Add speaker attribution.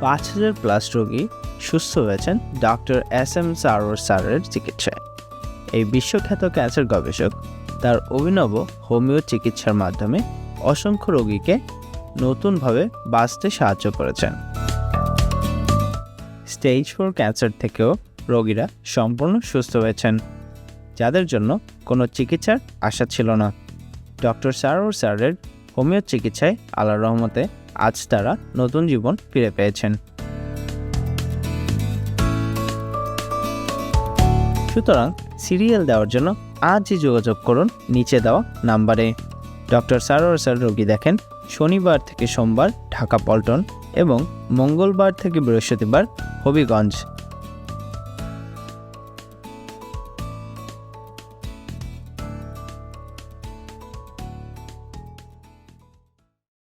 Speaker 1: 5,000+ রোগী সুস্থ হয়েছেন ডক্টর SM সারোয়ার স্যারের চিকিৎসায়। এই বিশ্বখ্যাত ক্যান্সার গবেষক তার অভিনব হোমিও চিকিৎসার মাধ্যমে অসংখ্য রোগীকে নতুনভাবে বাঁচতে সাহায্য করেছেন। স্টেজ 4 ক্যান্সার থেকেও রোগীরা সম্পূর্ণ সুস্থ হয়েছেন, যাদের জন্য কোনো চিকিৎসার আশা ছিল না। ডক্টর সারোয়ার স্যারের হোমিও চিকিৎসায় আল্লাহর রহমতে আজ তারা নতুন জীবন ফিরে পেয়েছেন। সুতরাং সিরিয়াল দেওয়ার জন্য আজই যোগাযোগ করুন নিচে দেওয়া নাম্বারে। ডক্টর সারোয়ার স্যার রোগী দেখেন শনিবার থেকে সোমবার ঢাকা পল্টন এবং মঙ্গলবার থেকে বৃহস্পতিবার হবিগঞ্জ।